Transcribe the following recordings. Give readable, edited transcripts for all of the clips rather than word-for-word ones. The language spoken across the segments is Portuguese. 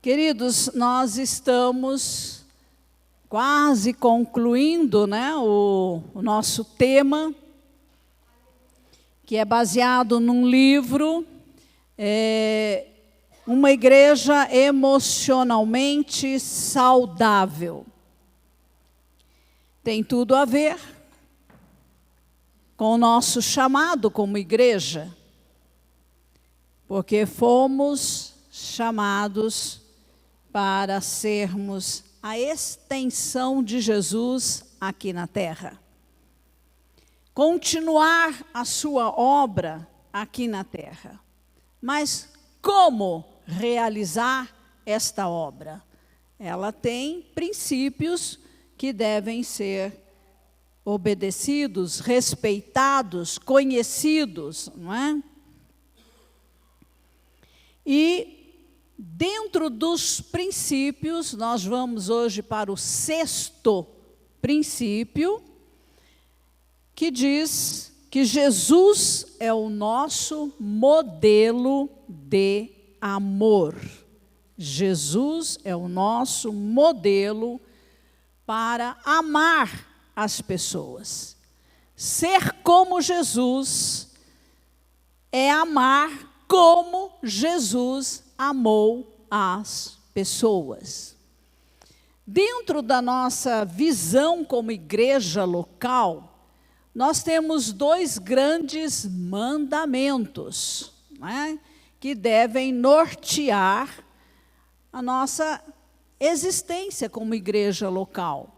Queridos, nós estamos quase concluindo, o nosso tema, que é baseado num livro, Uma Igreja Emocionalmente Saudável. Tem tudo a ver com o nosso chamado como igreja, porque fomos chamados para sermos a extensão de Jesus aqui na terra. Continuar a sua obra aqui na terra. Mas como realizar esta obra? Ela tem princípios que devem ser obedecidos, respeitados, conhecidos, não é? E dentro dos princípios, nós vamos hoje para o 6º princípio, que diz que Jesus é o nosso modelo de amor. Jesus é o nosso modelo para amar as pessoas. Ser como Jesus é amar como Jesus amou as pessoas. Dentro da nossa visão como igreja local, nós temos 2 grandes mandamentos, que devem nortear a nossa existência como igreja local.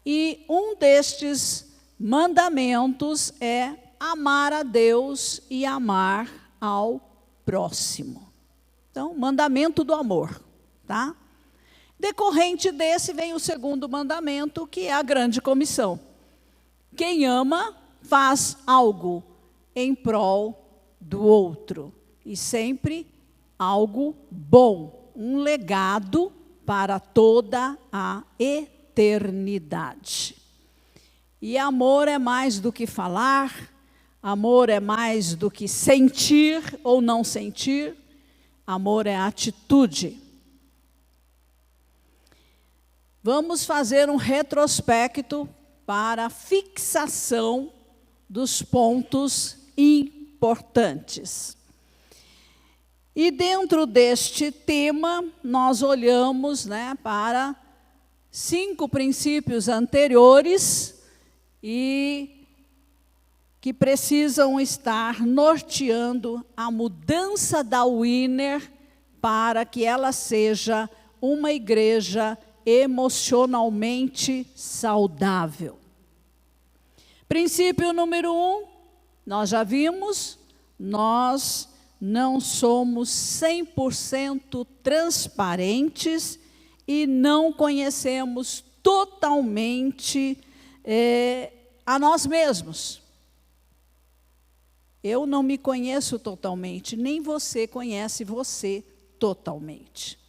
E um destes mandamentos é amar a Deus e amar ao próximo. Então, mandamento do amor, tá? Decorrente desse vem o 2º mandamento, que é a grande comissão. Quem ama faz algo em prol do outro. E sempre algo bom, um legado para toda a eternidade. E amor é mais do que falar, amor é mais do que sentir ou não sentir, amor é atitude. Vamos fazer um retrospecto para a fixação dos pontos importantes. E dentro deste tema, nós olhamos para 5 princípios anteriores e que precisam estar norteando a mudança da Winner para que ela seja uma igreja emocionalmente saudável. Princípio número 1, nós já vimos, nós não somos 100% transparentes e não conhecemos totalmente a nós mesmos. Eu não me conheço totalmente, nem você conhece você totalmente.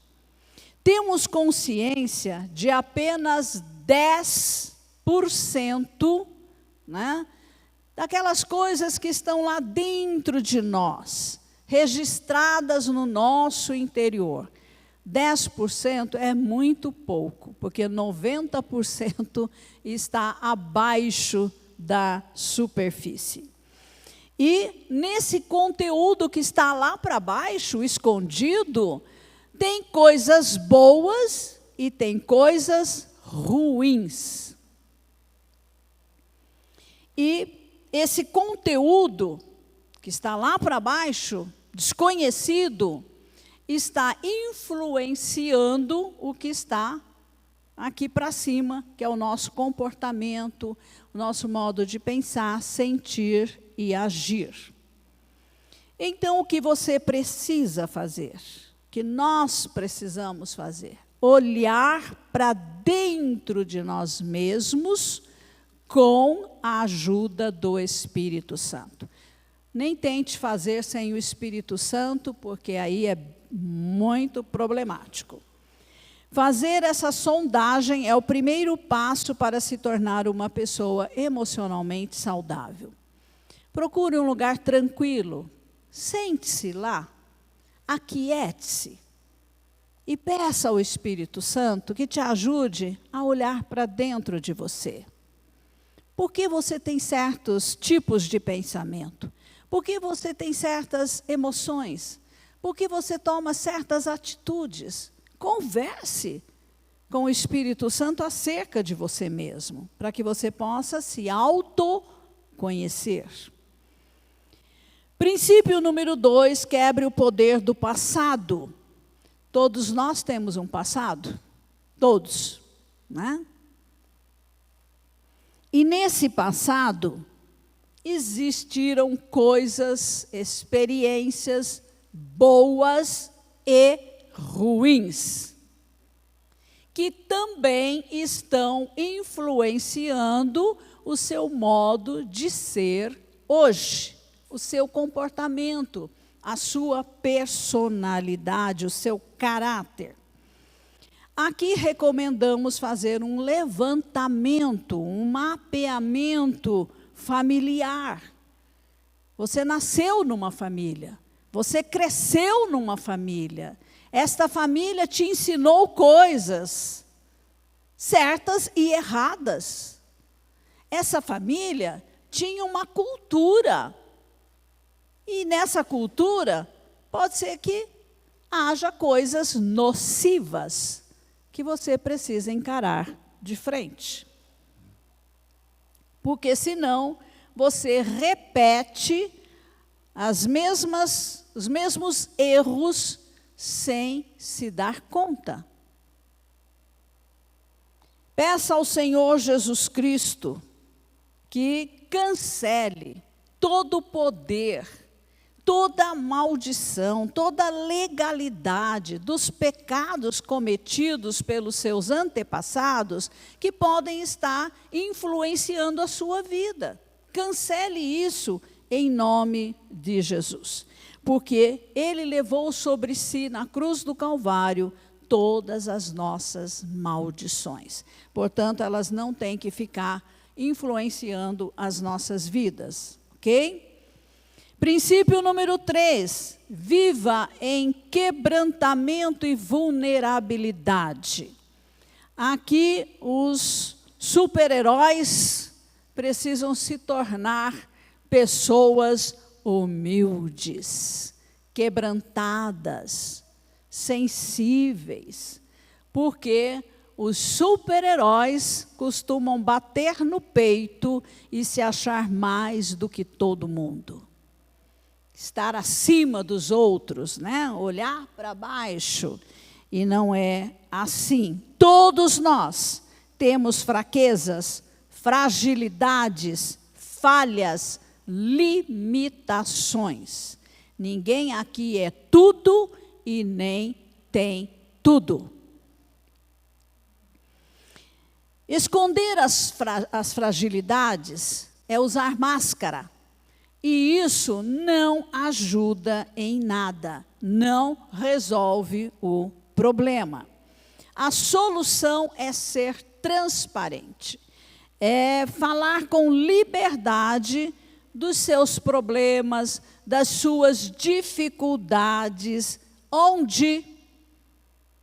Temos consciência de apenas 10%, daquelas coisas que estão lá dentro de nós, registradas no nosso interior. 10% é muito pouco, porque 90% está abaixo da superfície. E nesse conteúdo que está lá para baixo, escondido, tem coisas boas e tem coisas ruins. E esse conteúdo que está lá para baixo, desconhecido, está influenciando o que está aqui para cima, que é o nosso comportamento, o nosso modo de pensar, sentir e agir. Então, o que você precisa fazer? O que nós precisamos fazer? Olhar para dentro de nós mesmos com a ajuda do Espírito Santo. Nem tente fazer sem o Espírito Santo, porque aí é muito problemático. Fazer essa sondagem é o primeiro passo para se tornar uma pessoa emocionalmente saudável. Procure um lugar tranquilo, sente-se lá, aquiete-se E peça ao Espírito Santo que te ajude a olhar para dentro de você. Por que você tem certos tipos de pensamento? Por que você tem certas emoções? Por que você toma certas atitudes? Converse com o Espírito Santo acerca de você mesmo, para que você possa se autoconhecer. Princípio número 2, quebre o poder do passado. Todos nós temos um passado, todos, né? E nesse passado, existiram coisas, experiências boas e ruins, que também estão influenciando o seu modo de ser hoje, o seu comportamento, a sua personalidade, o seu caráter. Aqui recomendamos fazer um levantamento, um mapeamento familiar. Você nasceu numa família, você cresceu numa família. Esta família te ensinou coisas certas e erradas. Essa família tinha uma cultura. E nessa cultura, pode ser que haja coisas nocivas que você precisa encarar de frente. Porque senão você repete os mesmos erros sem se dar conta. Peça ao Senhor Jesus Cristo que cancele todo o poder, toda a maldição, toda a legalidade dos pecados cometidos pelos seus antepassados que podem estar influenciando a sua vida. Cancele isso em nome de Jesus. Porque Ele levou sobre si na cruz do Calvário todas as nossas maldições. Portanto, elas não têm que ficar influenciando as nossas vidas, ok? Princípio número 3, viva em quebrantamento e vulnerabilidade. Aqui os super-heróis precisam se tornar pessoas humildes, quebrantadas, sensíveis, porque os super-heróis costumam bater no peito e se achar mais do que todo mundo. Estar acima dos outros, né? Olhar para baixo. E não é assim. Todos nós temos fraquezas, fragilidades, falhas, limitações. Ninguém aqui é tudo e nem tem tudo. Esconder as fragilidades é usar máscara. E isso não ajuda em nada, não resolve o problema. A solução é ser transparente, é falar com liberdade dos seus problemas, das suas dificuldades. Onde?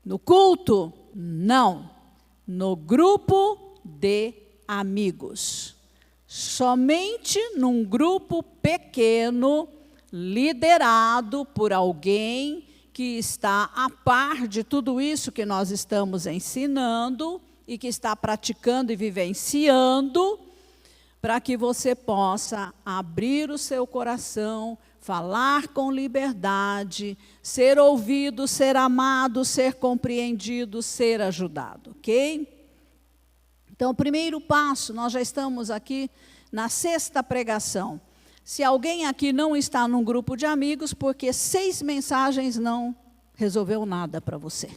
No culto? Não. No grupo de amigos. Somente num grupo pequeno, liderado por alguém que está a par de tudo isso que nós estamos ensinando e que está praticando e vivenciando, para que você possa abrir o seu coração, falar com liberdade, ser ouvido, ser amado, ser compreendido, ser ajudado, ok? Então, o primeiro passo, nós já estamos aqui na 6ª pregação. Se alguém aqui não está num grupo de amigos, porque 6 mensagens não resolveu nada para você.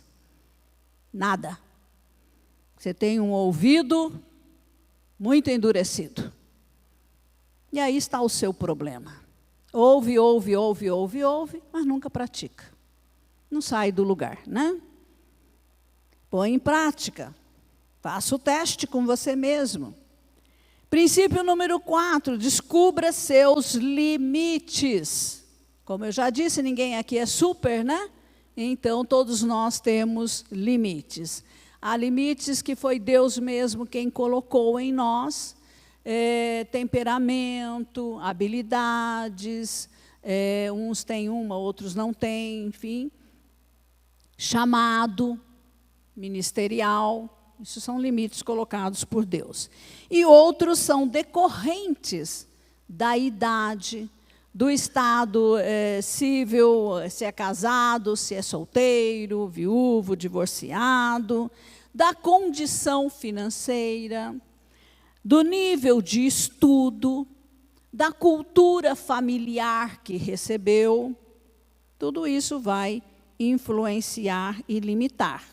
Nada. Você tem um ouvido muito endurecido. E aí está o seu problema. Ouve, mas nunca pratica. Não sai do lugar, né? Põe em prática. Faça o teste com você mesmo. Princípio número 4, descubra seus limites. Como eu já disse, ninguém aqui é super, né? Então, todos nós temos limites. Há limites que foi Deus mesmo quem colocou em nós, temperamento, habilidades, uns têm uma, outros não têm, enfim. Chamado ministerial, isso são limites colocados por Deus. E outros são decorrentes da idade, do estado civil, se é casado, se é solteiro, viúvo, divorciado, da condição financeira, do nível de estudo, da cultura familiar que recebeu. Tudo isso vai influenciar e limitar.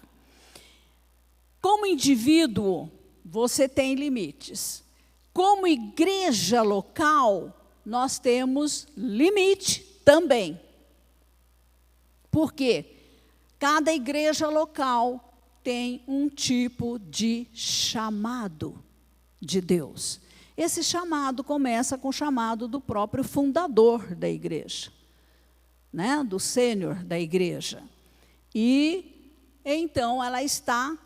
Como indivíduo, você tem limites. Como igreja local, nós temos limite também. Por quê? Cada igreja local tem um tipo de chamado de Deus. Esse chamado começa com o chamado do próprio fundador da igreja, né? Do sênior da igreja. E, então, ela está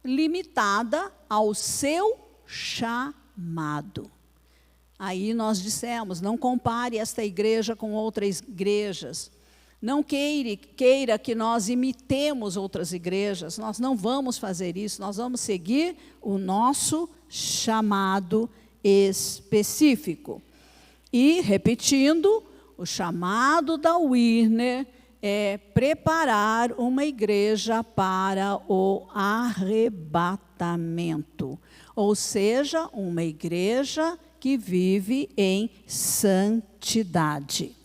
limitada ao seu chamado. Aí nós dissemos, não compare esta igreja com outras igrejas. Não queira que nós imitemos outras igrejas. Nós não vamos fazer isso. Nós vamos seguir o nosso chamado específico. E, repetindo, o chamado da Wirner é preparar uma igreja para o arrebatamento. Ou seja, uma igreja que vive em santidade.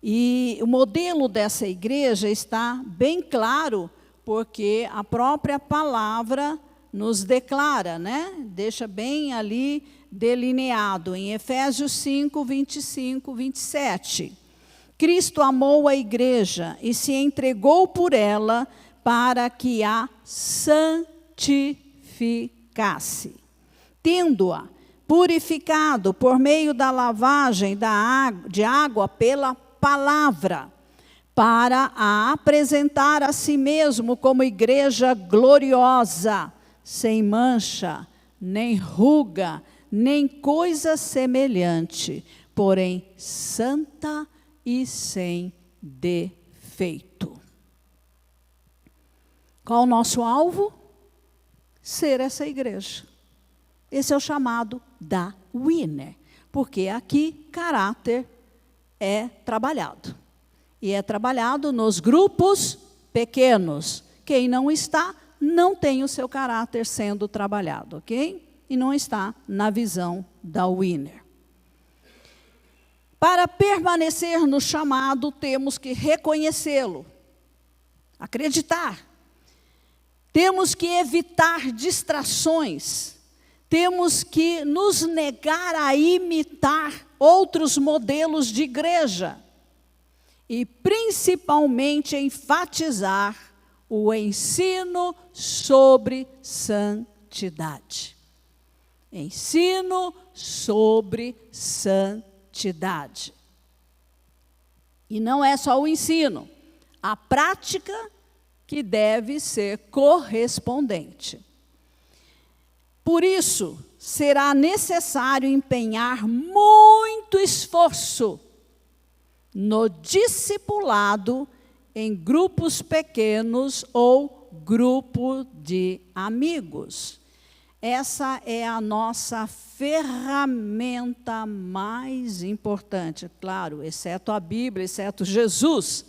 E o modelo dessa igreja está bem claro, porque a própria palavra nos declara, né? Deixa bem ali delineado, em Efésios 5, 25, 27. Cristo amou a igreja e se entregou por ela para que a santificasse, tendo-a purificado por meio da lavagem de água pela palavra, para a apresentar a si mesmo como igreja gloriosa, sem mancha, nem ruga, nem coisa semelhante, porém santa e sem defeito. Qual o nosso alvo? Ser essa igreja. Esse é o chamado da Wirner, porque aqui caráter é trabalhado. E é trabalhado nos grupos pequenos. Quem não está, não tem o seu caráter sendo trabalhado, ok? E não está na visão da Wirner. Para permanecer no chamado, temos que reconhecê-lo, acreditar. Temos que evitar distrações. Temos que nos negar a imitar outros modelos de igreja. E, principalmente, enfatizar o ensino sobre santidade. Ensino sobre santidade. E não é só o ensino, a prática que deve ser correspondente. Por isso, será necessário empenhar muito esforço no discipulado em grupos pequenos ou grupo de amigos. Essa é a nossa ferramenta mais importante, claro, exceto a Bíblia, exceto Jesus.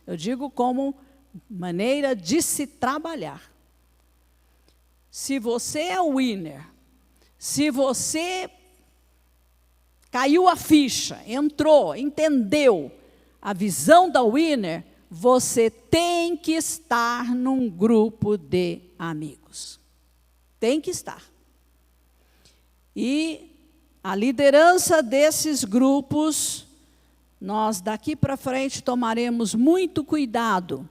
Eu digo como maneira de se trabalhar. Se você é Wirner, se você caiu a ficha, entrou, entendeu a visão da Wirner, você tem que estar num grupo de amigos. Tem que estar. E a liderança desses grupos, nós daqui para frente tomaremos muito cuidado,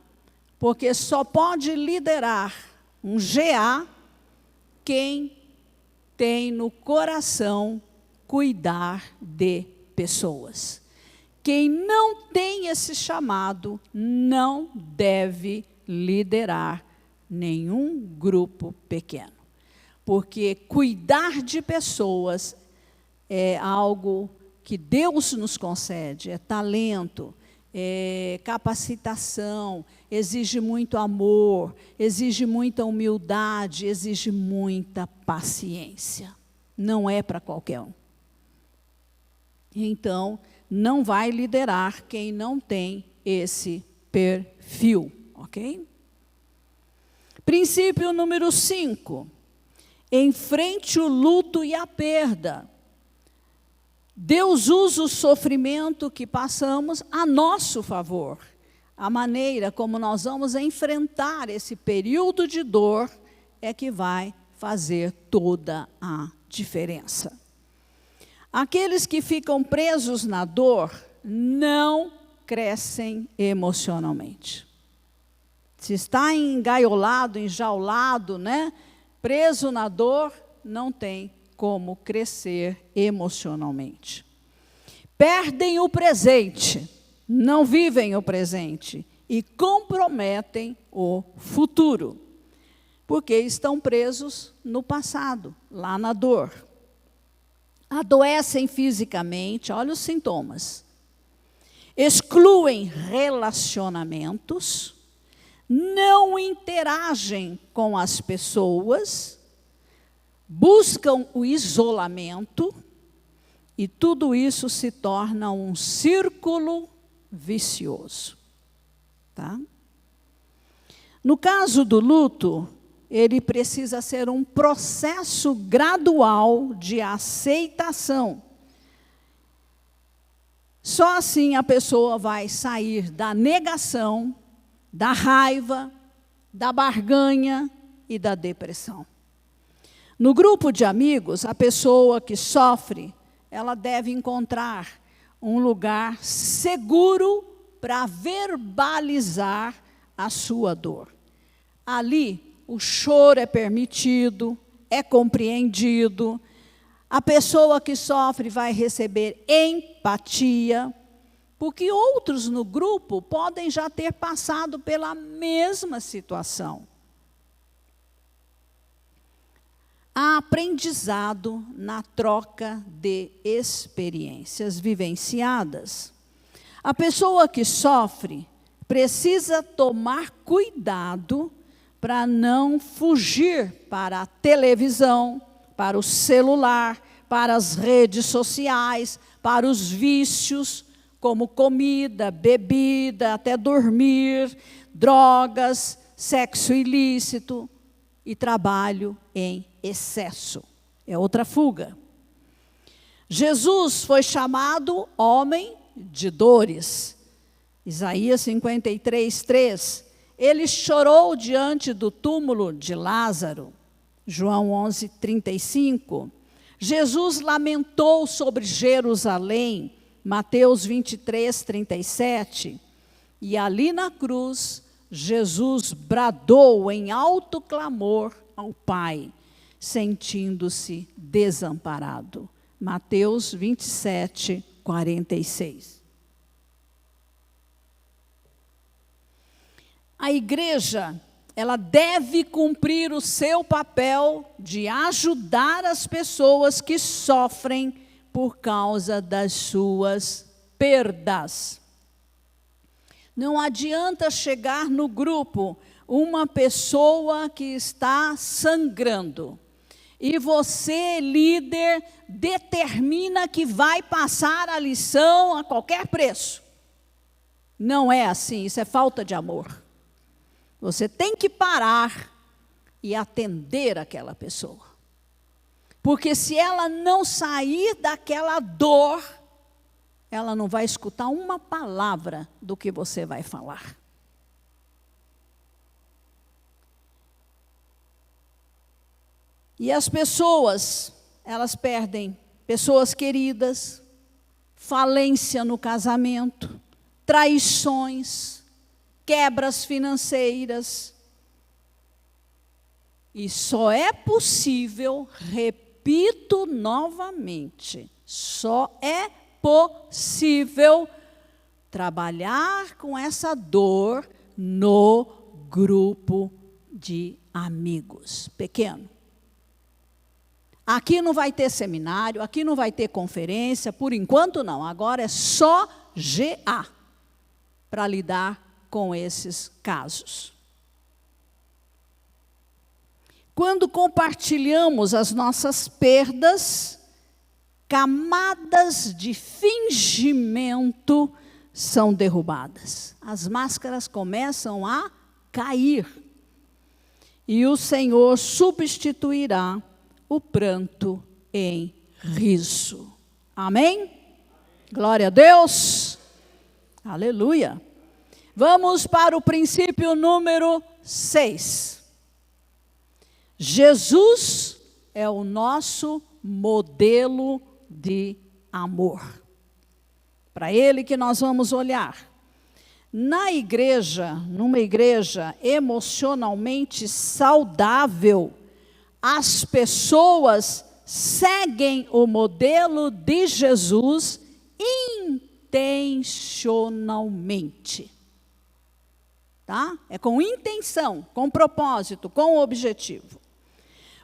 porque só pode liderar um GA quem tem no coração cuidar de pessoas. quem não tem esse chamado não deve liderar nenhum grupo pequeno. Porque cuidar de pessoas é algo que Deus nos concede, é talento, é capacitação, exige muito amor, exige muita humildade, exige muita paciência. Não é para qualquer um. Então, não vai liderar quem não tem esse perfil, ok? Princípio número 5. Enfrente o luto e a perda. Deus usa o sofrimento que passamos a nosso favor. A maneira como nós vamos enfrentar esse período de dor é que vai fazer toda a diferença. Aqueles que ficam presos na dor não crescem emocionalmente. Se está engaiolado, enjaulado, né? Preso na dor, não tem como crescer emocionalmente. Perdem o presente, não vivem o presente e comprometem o futuro, porque estão presos no passado, lá na dor. Adoecem fisicamente, olha os sintomas. Excluem relacionamentos, não interagem com as pessoas, buscam o isolamento, e tudo isso se torna um círculo vicioso. Tá? No caso do luto, ele precisa ser um processo gradual de aceitação. Só assim a pessoa vai sair da negação, da raiva, da barganha e da depressão. No grupo de amigos, a pessoa que sofre, ela deve encontrar um lugar seguro para verbalizar a sua dor. Ali, o choro é permitido, é compreendido. A pessoa que sofre vai receber empatia, porque outros no grupo podem já ter passado pela mesma situação. Há aprendizado na troca de experiências vivenciadas. A pessoa que sofre precisa tomar cuidado para não fugir para a televisão, para o celular, para as redes sociais, para os vícios, como comida, bebida, até dormir, drogas, sexo ilícito e trabalho em excesso. É outra fuga. Jesus foi chamado homem de dores. Isaías 53, 3. Ele chorou diante do túmulo de Lázaro. João 11, 35. Jesus lamentou sobre Jerusalém. Mateus 23, 37. E ali na cruz, Jesus bradou em alto clamor ao Pai, sentindo-se desamparado. Mateus 27, 46. A igreja, ela deve cumprir o seu papel de ajudar as pessoas que sofrem por causa das suas perdas. Não adianta chegar no grupo uma pessoa que está sangrando e você, líder, determina que vai passar a lição a qualquer preço. Não é assim, isso é falta de amor. Você tem que parar e atender aquela pessoa. Porque se ela não sair daquela dor, ela não vai escutar uma palavra do que você vai falar. E as pessoas, elas perdem pessoas queridas, falência no casamento, traições, quebras financeiras. E só é possível, repito novamente, só é possível trabalhar com essa dor no grupo de amigos pequeno. Aqui não vai ter seminário, aqui não vai ter conferência, por enquanto não. Agora é só GA para lidar com esses casos. Quando compartilhamos as nossas perdas, camadas de fingimento são derrubadas. As máscaras começam a cair. E o Senhor substituirá o pranto em riso. Amém? Glória a Deus. Aleluia. Vamos para o princípio número 6. Jesus é o nosso modelo de amor. Para ele que nós vamos olhar. Na igreja, numa igreja emocionalmente saudável, as pessoas seguem o modelo de Jesus intencionalmente. Tá? É com intenção, com propósito, com objetivo.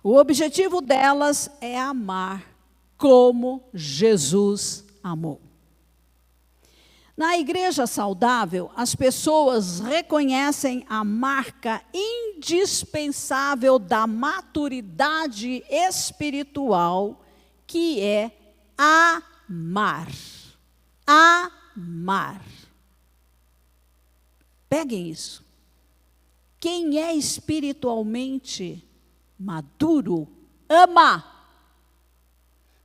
O objetivo delas é amar como Jesus amou. Na igreja saudável, as pessoas reconhecem a marca indispensável da maturidade espiritual, que é amar. Amar. Peguem isso. Quem é espiritualmente maduro, ama.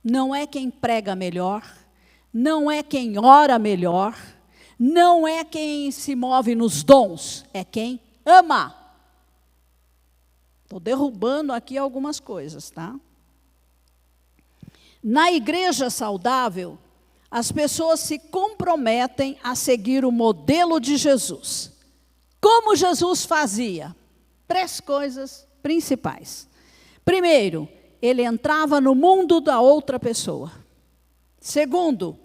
Não é quem prega melhor, não é quem ora melhor, não é quem se move nos dons, é quem ama. Estou derrubando aqui algumas coisas, tá? Na igreja saudável, as pessoas se comprometem a seguir o modelo de Jesus. Como Jesus fazia? 3 coisas principais. Primeiro, ele entrava no mundo da outra pessoa. Segundo,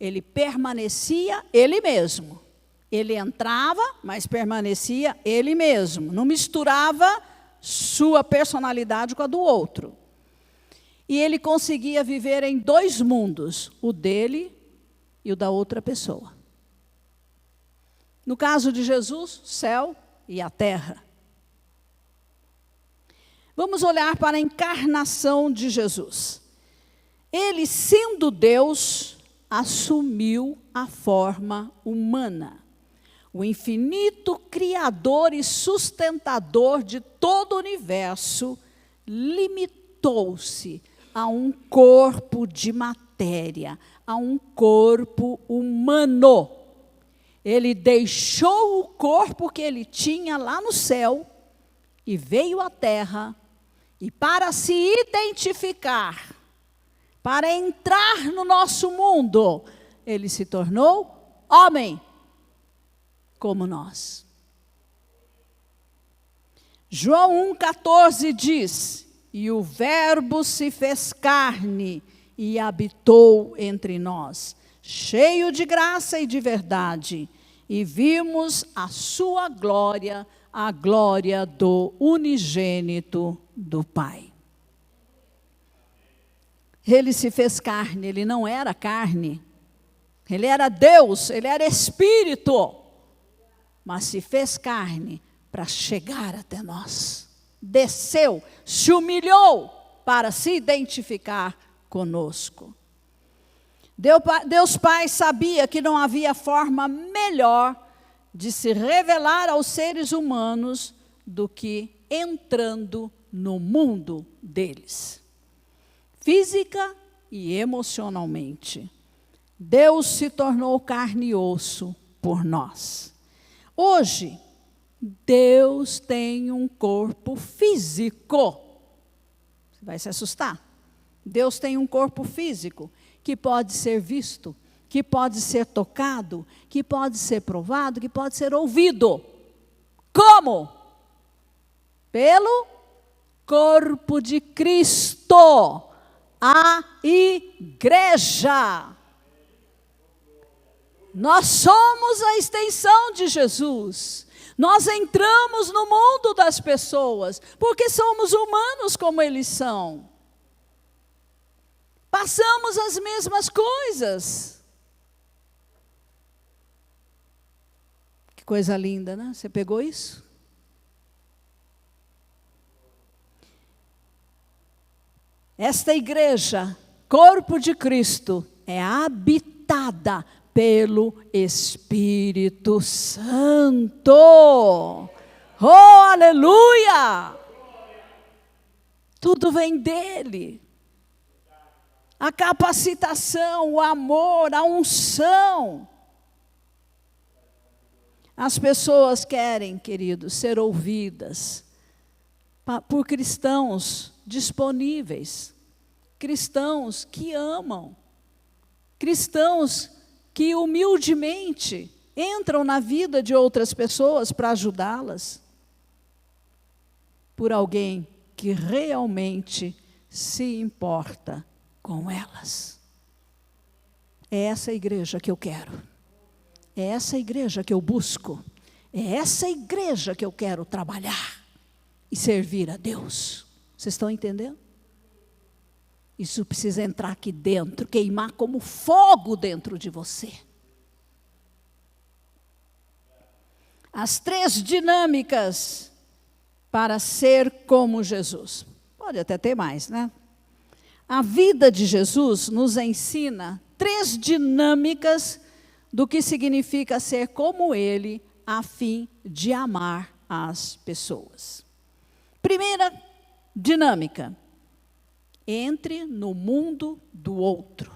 ele permanecia ele mesmo. Ele entrava, mas permanecia ele mesmo. Não misturava sua personalidade com a do outro. E ele conseguia viver em 2 mundos, o dele e o da outra pessoa. No caso de Jesus, céu e a terra. Vamos olhar para a encarnação de Jesus. Ele, sendo Deus, assumiu a forma humana. O infinito Criador e sustentador de todo o universo limitou-se a um corpo de matéria, a um corpo humano. Ele deixou o corpo que ele tinha lá no céu e veio à terra, e para se identificar, para entrar no nosso mundo, ele se tornou homem, como nós. João 1,14 diz: e o Verbo se fez carne e habitou entre nós, cheio de graça e de verdade, e vimos a sua glória, a glória do unigênito do Pai. Ele se fez carne, ele não era carne, ele era Deus, ele era Espírito, mas se fez carne para chegar até nós. Desceu, se humilhou para se identificar conosco. Deus Pai sabia que não havia forma melhor de se revelar aos seres humanos do que entrando no mundo deles, física e emocionalmente. Deus se tornou carne e osso por nós. Hoje, Deus tem um corpo físico. Você vai se assustar. Deus tem um corpo físico que pode ser visto, que pode ser tocado, que pode ser provado, que pode ser ouvido. Como? Pelo corpo de Cristo, a igreja. Nós somos a extensão de Jesus. Nós entramos no mundo das pessoas, porque somos humanos como eles são. Passamos as mesmas coisas. Que coisa linda, né? Você pegou isso? Esta igreja, corpo de Cristo, é habitada pelo Espírito Santo. Oh, aleluia! Tudo vem dele. A capacitação, o amor, a unção. As pessoas querem, queridos, ser ouvidas por cristãos disponíveis, cristãos que amam, cristãos que humildemente entram na vida de outras pessoas para ajudá-las, por alguém que realmente se importa com elas. É essa igreja que eu quero, é essa igreja que eu busco, é essa igreja que eu quero trabalhar e servir a Deus. Vocês estão entendendo? Isso precisa entrar aqui dentro, queimar como fogo dentro de você. As 3 dinâmicas para ser como Jesus. Pode até ter mais, né? A vida de Jesus nos ensina 3 dinâmicas do que significa ser como Ele, a fim de amar as pessoas. Primeira dinâmica: entre no mundo do outro.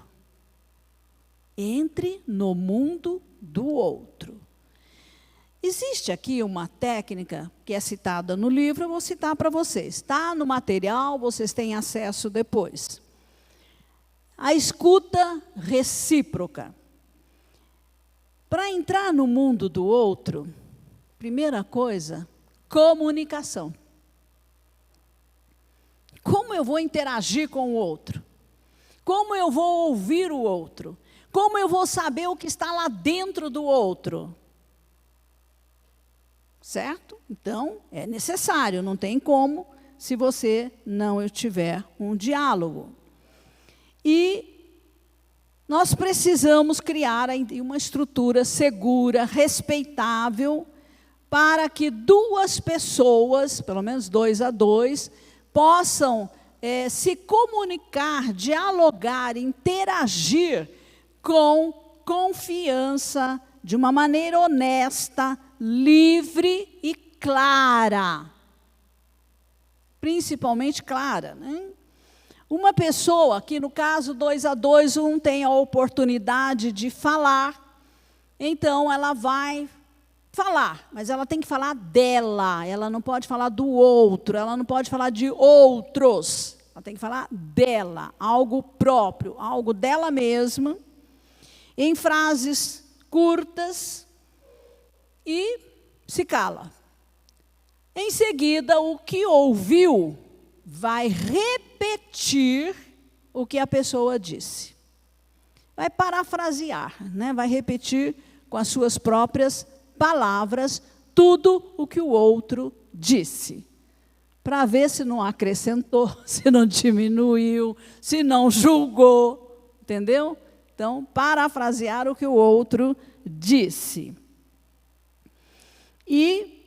Entre no mundo do outro. Existe aqui uma técnica que é citada no livro, eu vou citar para vocês. Está no material, vocês têm acesso depois. A escuta recíproca. Para entrar no mundo do outro, primeira coisa, comunicação. Como eu vou interagir com o outro? Como eu vou ouvir o outro? Como eu vou saber o que está lá dentro do outro? Certo? Então, é necessário, não tem como, se você não tiver um diálogo. E nós precisamos criar uma estrutura segura, respeitável, para que 2 pessoas, pelo menos 2 a 2, possam se comunicar, dialogar, interagir com confiança, de uma maneira honesta, livre e clara. Principalmente clara, né? Uma pessoa, que no caso 2 a 2, um tem a oportunidade de falar, então ela vai falar, mas ela tem que falar dela, ela não pode falar do outro, ela não pode falar de outros, ela tem que falar dela, algo próprio, algo dela mesma, em frases curtas, e se cala. Em seguida, o que ouviu vai repetir o que a pessoa disse. Vai parafrasear, né? Vai repetir com as suas próprias palavras tudo o que o outro disse, para ver se não acrescentou, se não diminuiu, se não julgou, entendeu? Então, parafrasear o que o outro disse. E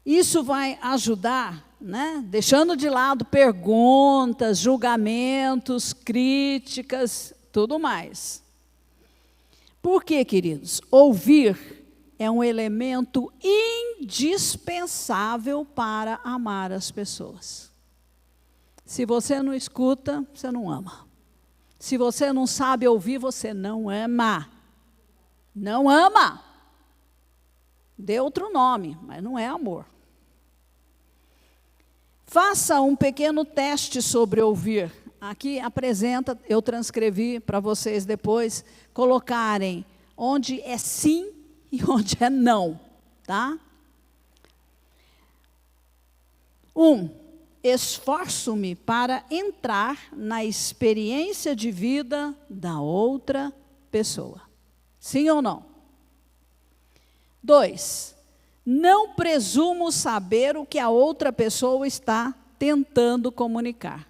isso vai ajudar, né? Deixando de lado perguntas, julgamentos, críticas, tudo mais. Por quê, queridos? Ouvir é um elemento indispensável para amar as pessoas. Se você não escuta, você não ama. Se você não sabe ouvir, você não ama. Não ama. Dê outro nome, mas não é amor. Faça um pequeno teste sobre ouvir. Aqui apresenta, eu transcrevi para vocês depois, colocarem onde é sim e onde é não, tá? 1. Esforço-me para entrar na experiência de vida da outra pessoa. Sim ou não? 2, não presumo saber o que a outra pessoa está tentando comunicar.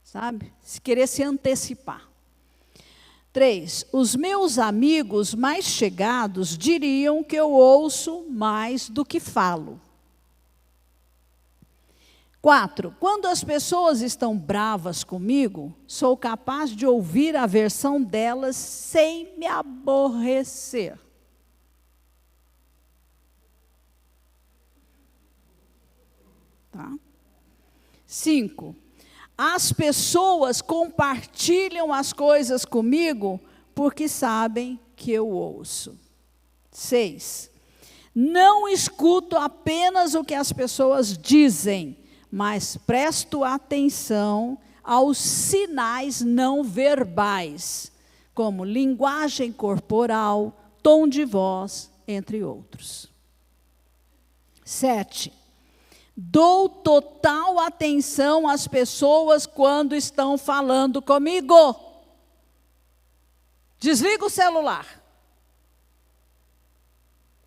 Sabe? Se querer se antecipar. 3, os meus amigos mais chegados diriam que eu ouço mais do que falo. 4, quando as pessoas estão bravas comigo, sou capaz de ouvir a versão delas sem me aborrecer. Tá? 5, as pessoas compartilham as coisas comigo porque sabem que eu ouço. 6, não escuto apenas o que as pessoas dizem, mas presto atenção aos sinais não verbais, como linguagem corporal, tom de voz, entre outros. 7, dou total atenção às pessoas quando estão falando comigo. Desliga o celular.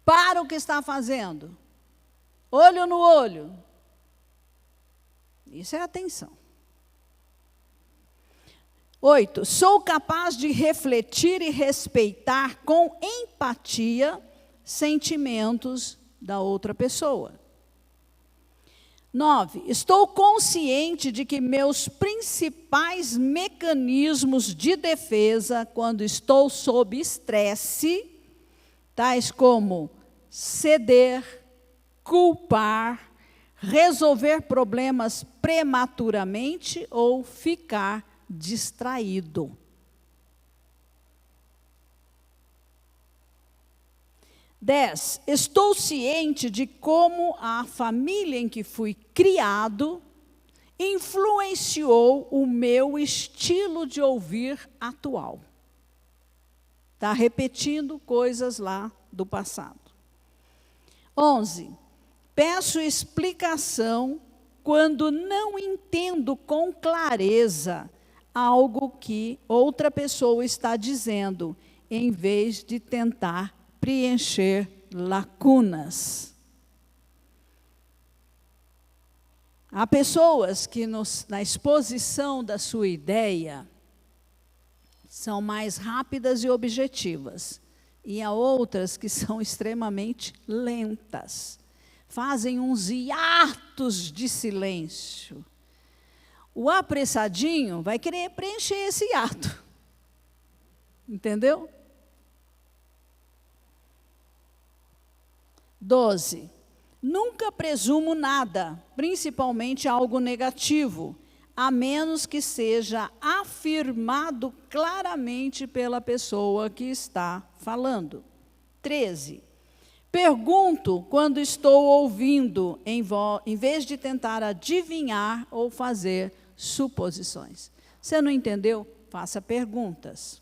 Para o que está fazendo. Olho no olho. Isso é atenção. 8, sou capaz de refletir e respeitar com empatia sentimentos da outra pessoa. 9, estou consciente de que meus principais mecanismos de defesa, quando estou sob estresse, tais como ceder, culpar, resolver problemas prematuramente ou ficar distraído. 10, estou ciente de como a família em que fui criado influenciou o meu estilo de ouvir atual. Está repetindo coisas lá do passado. 11, peço explicação quando não entendo com clareza algo que outra pessoa está dizendo, em vez de tentar preencher lacunas. Há pessoas que na exposição da sua ideia são mais rápidas e objetivas, e há outras que são extremamente lentas. Fazem uns hiatos de silêncio. O apressadinho vai querer preencher esse hiato. Entendeu? 12, nunca presumo nada, principalmente algo negativo, a menos que seja afirmado claramente pela pessoa que está falando. 13, pergunto quando estou ouvindo, em vez de tentar adivinhar ou fazer suposições. Você não entendeu? Faça perguntas.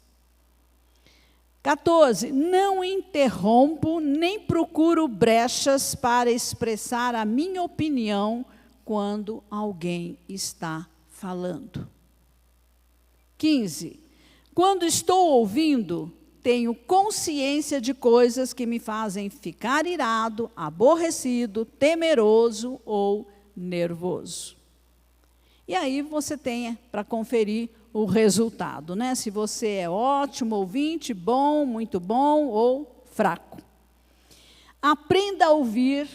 14, não interrompo nem procuro brechas para expressar a minha opinião quando alguém está falando. 15, quando estou ouvindo, tenho consciência de coisas que me fazem ficar irado, aborrecido, temeroso ou nervoso. E aí você tem para conferir o resultado, né? Se você é ótimo ouvinte, bom, muito bom ou fraco. Aprenda a ouvir,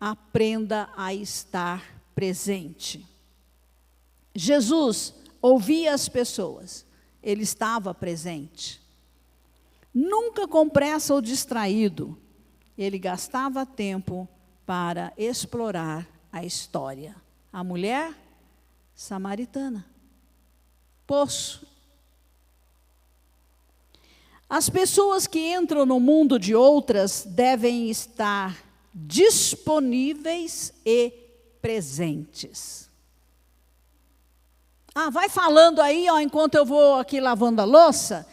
aprenda a estar presente. Jesus ouvia as pessoas, ele estava presente. Nunca com pressa ou distraído, ele gastava tempo para explorar a história. A mulher samaritana. Poço. As pessoas que entram no mundo de outras devem estar disponíveis e presentes. Vai falando aí, enquanto eu vou aqui lavando a louça.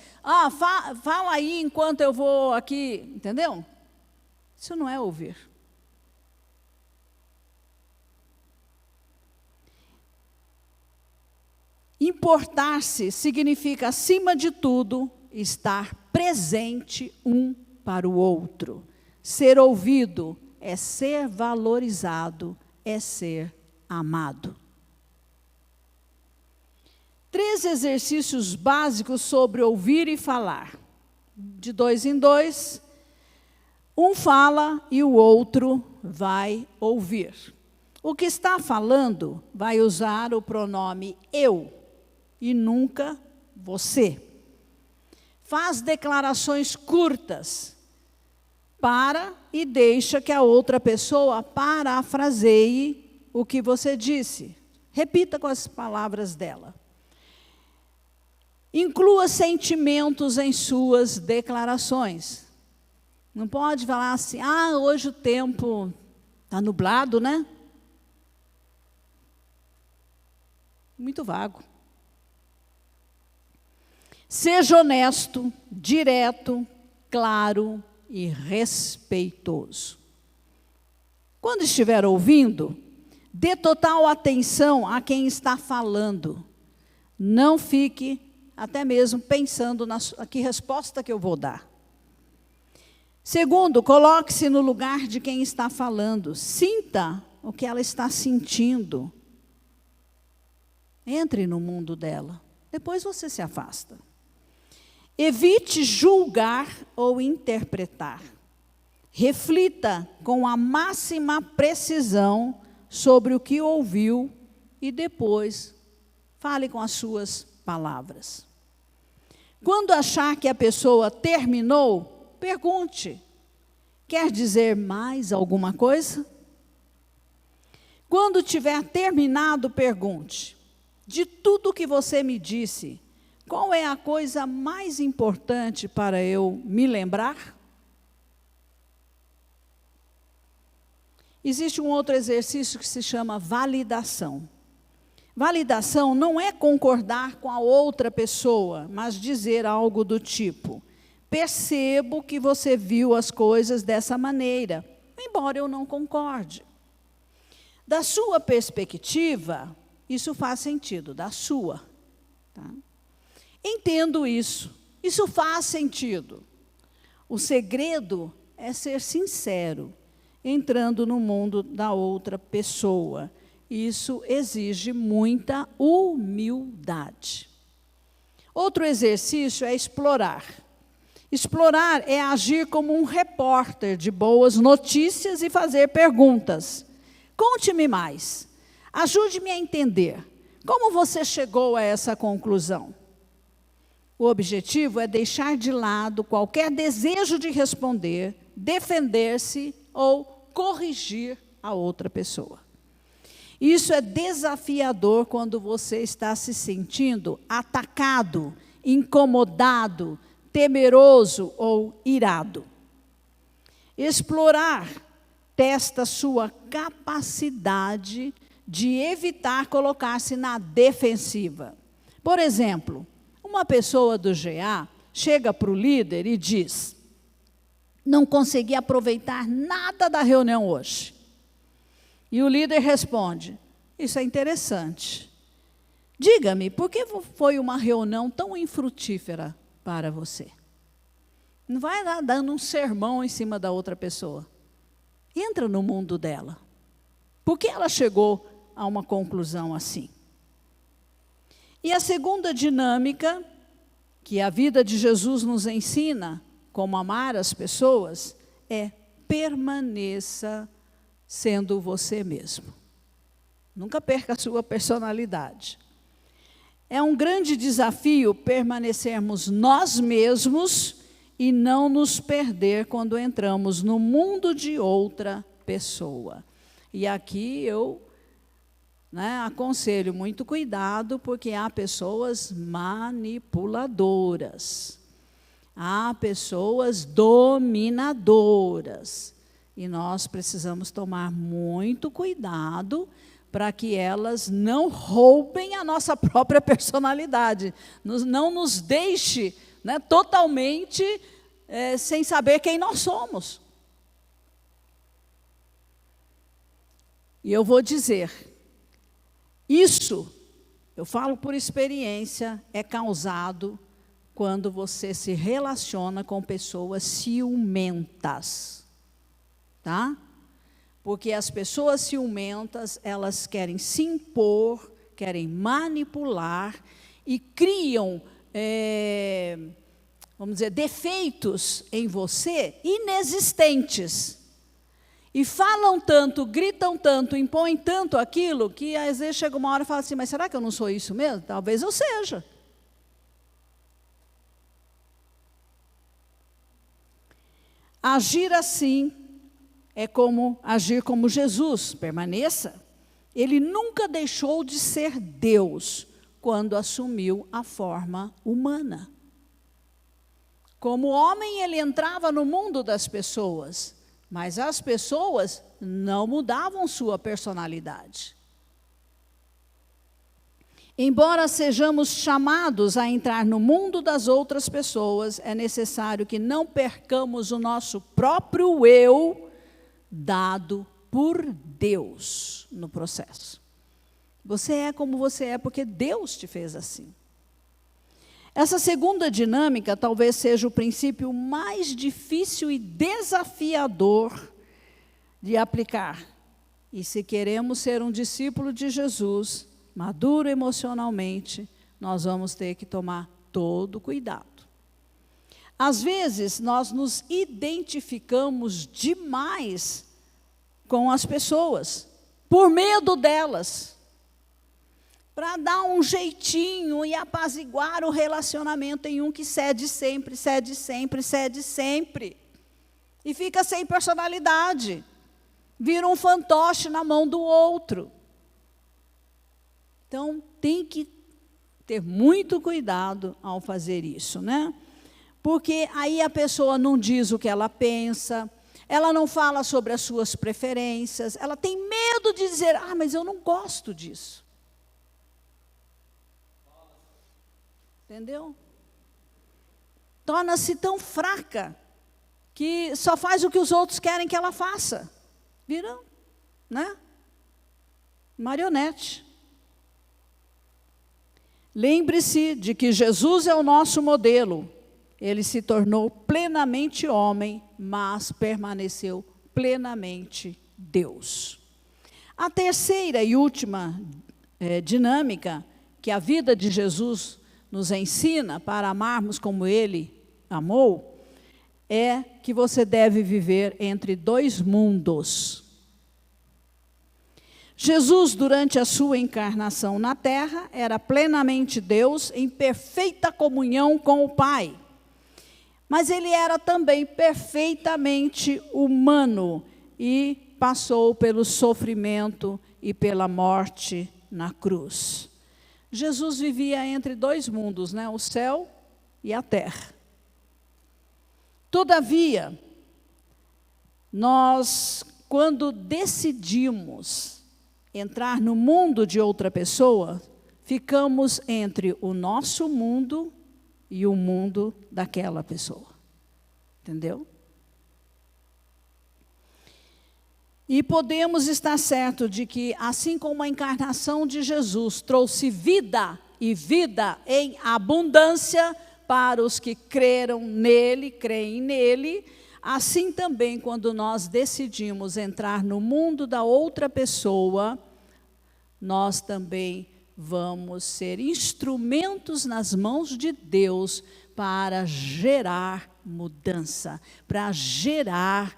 Fala aí enquanto eu vou aqui, entendeu? Isso não é ouvir. Importar-se significa, acima de tudo, estar presente um para o outro. Ser ouvido é ser valorizado, é ser amado. 3 exercícios básicos sobre ouvir e falar. De 2 em 2, um fala e o outro vai ouvir. O que está falando vai usar o pronome eu e nunca você. Faz declarações curtas. Para e deixa que a outra pessoa parafraseie o que você disse. Repita com as palavras dela. Inclua sentimentos em suas declarações. Não pode falar assim, hoje o tempo está nublado, né? Muito vago. Seja honesto, direto, claro e respeitoso. Quando estiver ouvindo, dê total atenção a quem está falando. Não fique até mesmo pensando na que resposta que eu vou dar. Segundo, coloque-se no lugar de quem está falando. Sinta o que ela está sentindo. Entre no mundo dela. Depois você se afasta. Evite julgar ou interpretar. Reflita com a máxima precisão sobre o que ouviu e depois fale com as suas palavras. Quando achar que a pessoa terminou, pergunte: quer dizer mais alguma coisa? Quando tiver terminado, pergunte: de tudo que você me disse, qual é a coisa mais importante para eu me lembrar? Existe um outro exercício que se chama validação. Validação não é concordar com a outra pessoa, mas dizer algo do tipo: percebo que você viu as coisas dessa maneira, embora eu não concorde. Da sua perspectiva, isso faz sentido, da sua. Tá? Entendo isso, isso faz sentido. O segredo é ser sincero, entrando no mundo da outra pessoa. Isso exige muita humildade. Outro exercício é explorar. Explorar é agir como um repórter de boas notícias e fazer perguntas. Conte-me mais. Ajude-me a entender. Como você chegou a essa conclusão? O objetivo é deixar de lado qualquer desejo de responder, defender-se ou corrigir a outra pessoa. Isso é desafiador quando você está se sentindo atacado, incomodado, temeroso ou irado. Explorar testa sua capacidade de evitar colocar-se na defensiva. Por exemplo, uma pessoa do GA chega para o líder e diz: não consegui aproveitar nada da reunião hoje. E o líder responde: isso é interessante. Diga-me, por que foi uma reunião tão infrutífera para você? Não vai lá dando um sermão em cima da outra pessoa. Entra no mundo dela. Por que ela chegou a uma conclusão assim? E a segunda dinâmica, que a vida de Jesus nos ensina, como amar as pessoas, é permaneça sendo você mesmo. Nunca perca a sua personalidade. É um grande desafio permanecermos nós mesmos e não nos perder quando entramos no mundo de outra pessoa. E aqui eu aconselho muito cuidado, porque há pessoas manipuladoras. Há pessoas dominadoras. E nós precisamos tomar muito cuidado para que elas não roubem a nossa própria personalidade. Não nos deixe totalmente sem saber quem nós somos. E eu vou dizer, isso, eu falo por experiência, é causado quando você se relaciona com pessoas ciumentas, tá? Porque as pessoas ciumentas, elas querem se impor, querem manipular e criam, vamos dizer, defeitos em você inexistentes. E falam tanto, gritam tanto, impõem tanto aquilo, que às vezes chega uma hora e fala assim, mas será que eu não sou isso mesmo? Talvez eu seja. Agir assim é como agir como Jesus, permaneça. Ele nunca deixou de ser Deus quando assumiu a forma humana. Como homem, ele entrava no mundo das pessoas, mas as pessoas não mudavam sua personalidade. Embora sejamos chamados a entrar no mundo das outras pessoas, é necessário que não percamos o nosso próprio eu, dado por Deus no processo. Você é como você é porque Deus te fez assim. Essa segunda dinâmica talvez seja o princípio mais difícil e desafiador de aplicar. E se queremos ser um discípulo de Jesus, maduro emocionalmente, nós vamos ter que tomar todo cuidado. Às vezes, nós nos identificamos demais com as pessoas, por medo delas, para dar um jeitinho e apaziguar o relacionamento em um que cede sempre, cede sempre, cede sempre, e fica sem personalidade, vira um fantoche na mão do outro. Então, tem que ter muito cuidado ao fazer isso, né? Porque aí a pessoa não diz o que ela pensa, ela não fala sobre as suas preferências, ela tem medo de dizer, mas eu não gosto disso. Entendeu? Torna-se tão fraca que só faz o que os outros querem que ela faça. Viram? Né? Marionete. Lembre-se de que Jesus é o nosso modelo. Ele se tornou plenamente homem, mas permaneceu plenamente Deus. A terceira e última dinâmica que a vida de Jesus nos ensina para amarmos como Ele amou, é que você deve viver entre dois mundos. Jesus, durante a sua encarnação na terra, era plenamente Deus, em perfeita comunhão com o Pai. Mas ele era também perfeitamente humano e passou pelo sofrimento e pela morte na cruz. Jesus vivia entre dois mundos, né? O céu e a terra. Todavia, nós, quando decidimos entrar no mundo de outra pessoa, ficamos entre o nosso mundo e o mundo daquela pessoa. Entendeu? E podemos estar certos de que, assim como a encarnação de Jesus trouxe vida e vida em abundância para os que creram nele, creem nele, assim também quando nós decidimos entrar no mundo da outra pessoa, nós também vamos ser instrumentos nas mãos de Deus para gerar mudança, para gerar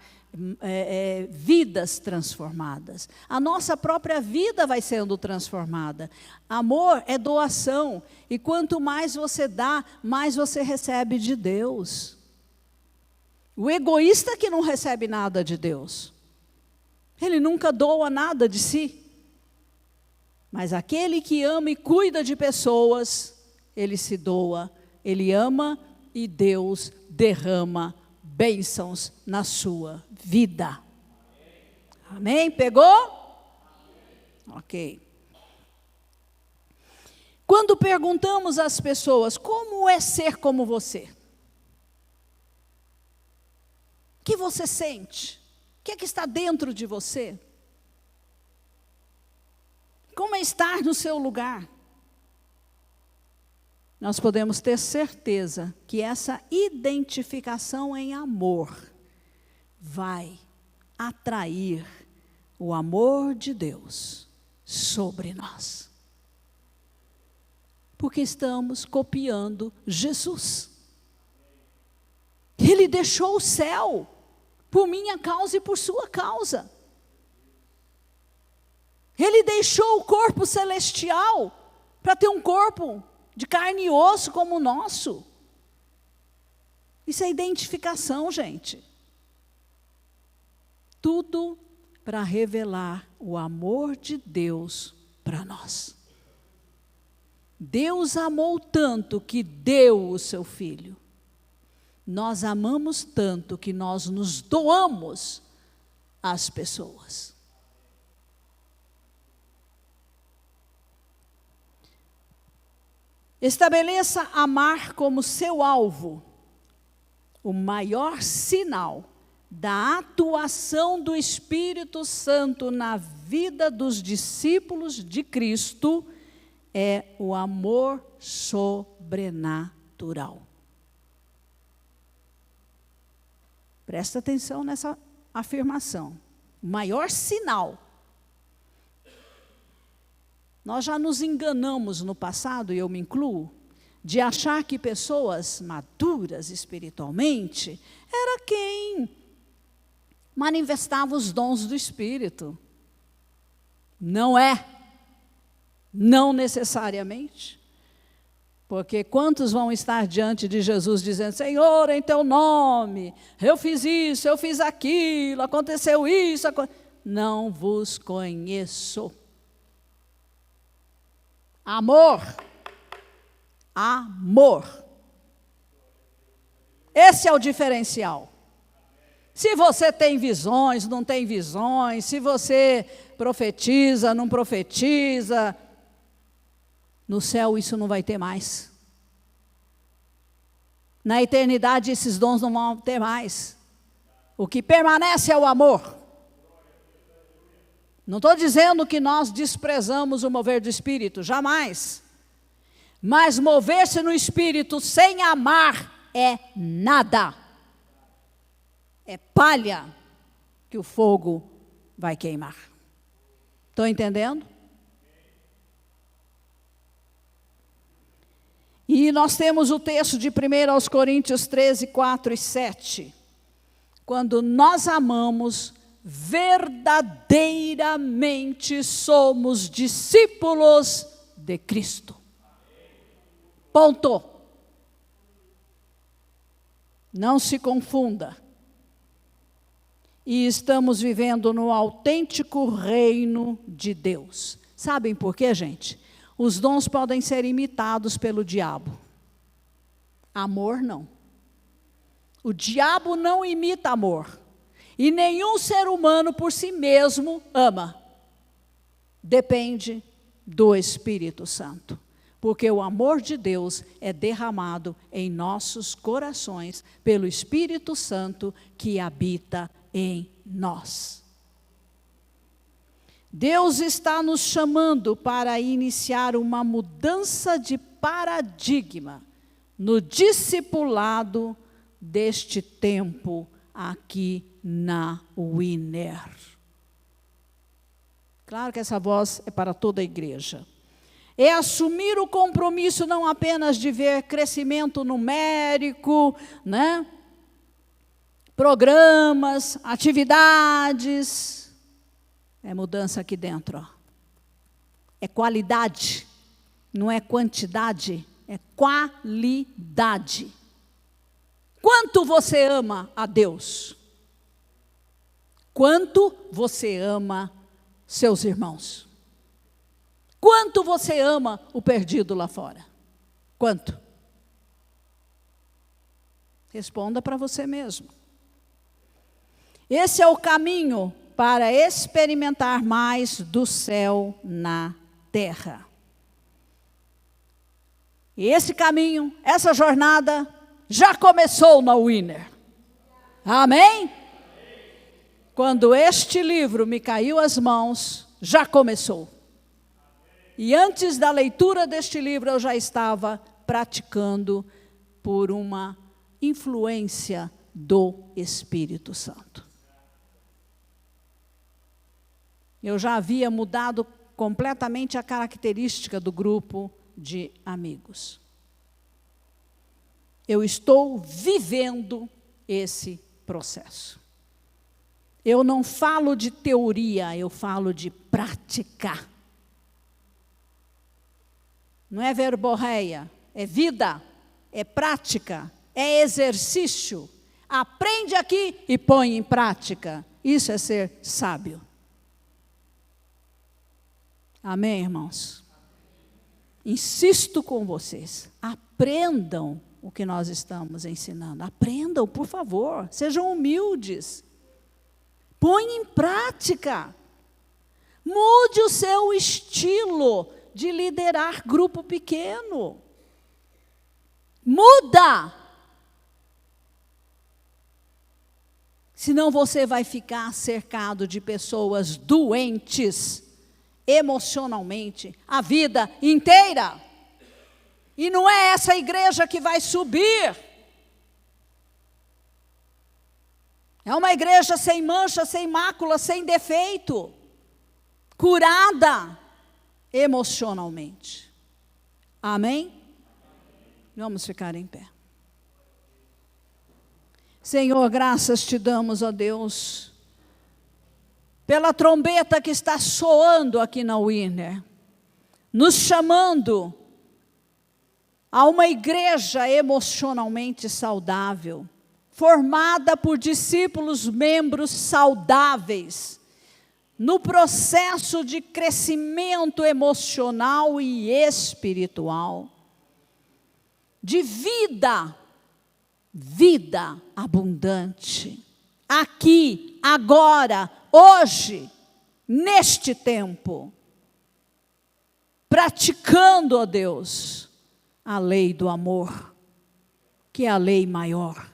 vidas transformadas. A nossa própria vida vai sendo transformada. Amor é doação, e quanto mais você dá, mais você recebe de Deus. O egoísta que não recebe nada de Deus, ele nunca doa nada de si. Mas aquele que ama e cuida de pessoas, ele se doa, ele ama e Deus derrama bênçãos na sua vida. Amém? Pegou? Ok. Quando perguntamos às pessoas, como é ser como você? O que você sente? O que é que está dentro de você? Como é estar no seu lugar? nós podemos ter certeza que essa identificação em amor vai atrair o amor de Deus sobre nós. Porque estamos copiando Jesus. Ele deixou o céu por minha causa e por sua causa. Ele deixou o corpo celestial para ter um corpo de carne e osso como o nosso. Isso é identificação, gente. Tudo para revelar o amor de Deus para nós. Deus amou tanto que deu o seu Filho. Nós amamos tanto que nós nos doamos às pessoas. Estabeleça amar como seu alvo, o maior sinal da atuação do Espírito Santo na vida dos discípulos de Cristo é o amor sobrenatural. Presta atenção nessa afirmação. O maior sinal. Nós já nos enganamos no passado, e eu me incluo, de achar que pessoas maduras espiritualmente era quem manifestava os dons do Espírito. Não é. Não necessariamente. Porque quantos vão estar diante de Jesus dizendo: Senhor, em teu nome, eu fiz isso, eu fiz aquilo, aconteceu isso. Não vos conheço. Amor. Amor. Esse é o diferencial. Se você tem visões, não tem visões, se você profetiza, não profetiza, no céu isso não vai ter mais. Na eternidade esses dons não vão ter mais. O que permanece é o amor. Não estou dizendo que nós desprezamos o mover do Espírito, jamais. Mas mover-se no Espírito sem amar é nada. É palha que o fogo vai queimar. Estão entendendo? E nós temos o texto de 1 Coríntios 13, 4 e 7. Quando nós amamos, verdadeiramente somos discípulos de Cristo. Ponto. Não se confunda. E estamos vivendo no autêntico reino de Deus. Sabem por quê, gente? Os dons podem ser imitados pelo diabo. Amor não. O diabo não imita amor. E nenhum ser humano por si mesmo ama. Depende do Espírito Santo. Porque o amor de Deus é derramado em nossos corações pelo Espírito Santo que habita em nós. Deus está nos chamando para iniciar uma mudança de paradigma no discipulado deste tempo aqui na Winner. Claro que essa voz é para toda a igreja. É assumir o compromisso não apenas de ver crescimento numérico, né? Programas, atividades. É mudança aqui dentro. Ó. É qualidade, não é quantidade, é qualidade. Quanto você ama a Deus? Quanto você ama seus irmãos? Quanto você ama o perdido lá fora? Quanto? Responda para você mesmo. Esse é o caminho para experimentar mais do céu na terra. E esse caminho, essa jornada, já começou na Winner. Amém? Quando este livro me caiu às mãos, já começou. E antes da leitura deste livro, eu já estava praticando por uma influência do Espírito Santo. Eu já havia mudado completamente a característica do grupo de amigos. Eu estou vivendo esse processo. Eu não falo de teoria, eu falo de praticar. Não é verborreia, é vida, é prática, é exercício. Aprende aqui e põe em prática. Isso é ser sábio. Amém, irmãos? Insisto com vocês, aprendam o que nós estamos ensinando. Aprendam, por favor, sejam humildes. Põe em prática. Mude o seu estilo de liderar grupo pequeno. Muda. Senão você vai ficar cercado de pessoas doentes emocionalmente a vida inteira. E não é essa igreja que vai subir. É uma igreja sem mancha, sem mácula, sem defeito, curada emocionalmente. Amém? Vamos ficar em pé. Senhor, graças te damos, ó Deus, pela trombeta que está soando aqui na Winner, nos chamando a uma igreja emocionalmente saudável, formada por discípulos, membros saudáveis, no processo de crescimento emocional e espiritual, de vida abundante, aqui, agora, hoje, neste tempo, praticando, ó Deus, a lei do amor, que é a lei maior.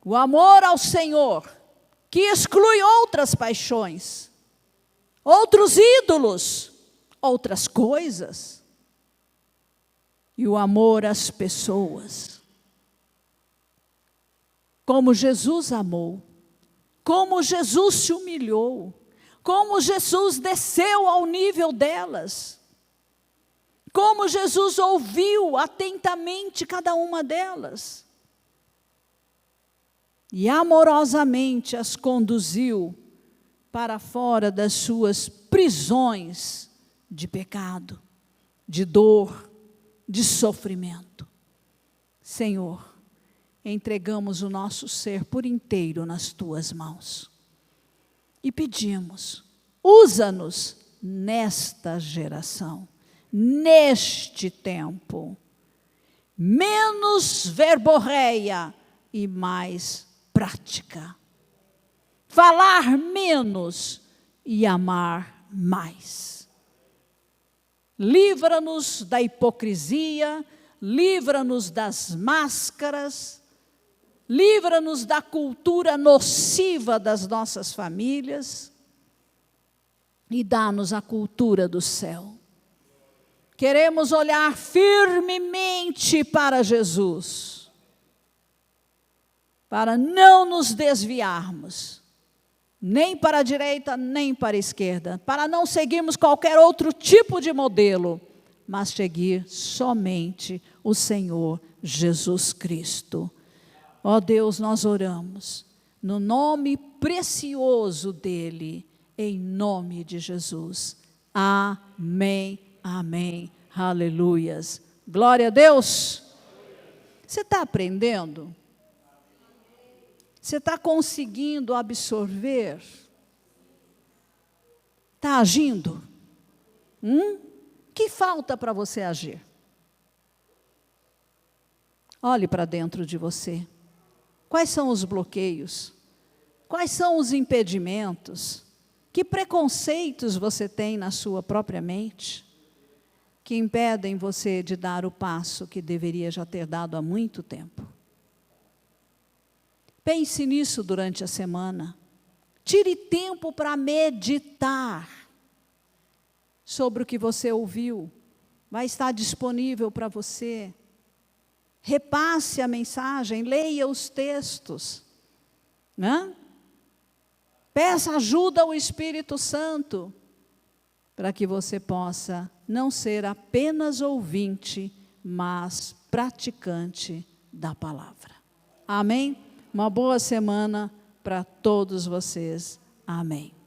O amor ao Senhor, que exclui outras paixões, outros ídolos, outras coisas. E o amor às pessoas. Como Jesus amou, como Jesus se humilhou, como Jesus desceu ao nível delas, como Jesus ouviu atentamente cada uma delas. E amorosamente as conduziu para fora das suas prisões de pecado, de dor, de sofrimento. Senhor, entregamos o nosso ser por inteiro nas tuas mãos. E pedimos, usa-nos nesta geração, neste tempo, menos verborreia e mais prática. Falar menos e amar mais. Livra-nos da hipocrisia, livra-nos das máscaras, livra-nos da cultura nociva das nossas famílias e dá-nos a cultura do céu. Queremos olhar firmemente para Jesus, para não nos desviarmos, nem para a direita, nem para a esquerda, para não seguirmos qualquer outro tipo de modelo, mas seguir somente o Senhor Jesus Cristo. Ó Deus, nós oramos, no nome precioso dEle, em nome de Jesus. Amém, amém, aleluias. Glória a Deus. Você está aprendendo? Você está conseguindo absorver? Está agindo? Que falta para você agir? Olhe para dentro de você. Quais são os bloqueios? Quais são os impedimentos? Que preconceitos você tem na sua própria mente que impedem você de dar o passo que deveria já ter dado há muito tempo? Pense nisso durante a semana. Tire tempo para meditar sobre o que você ouviu, vai estar disponível para você. Repasse a mensagem, leia os textos, né? Peça ajuda ao Espírito Santo, para que você possa não ser apenas ouvinte, mas praticante da palavra. Amém? Uma boa semana para todos vocês. Amém.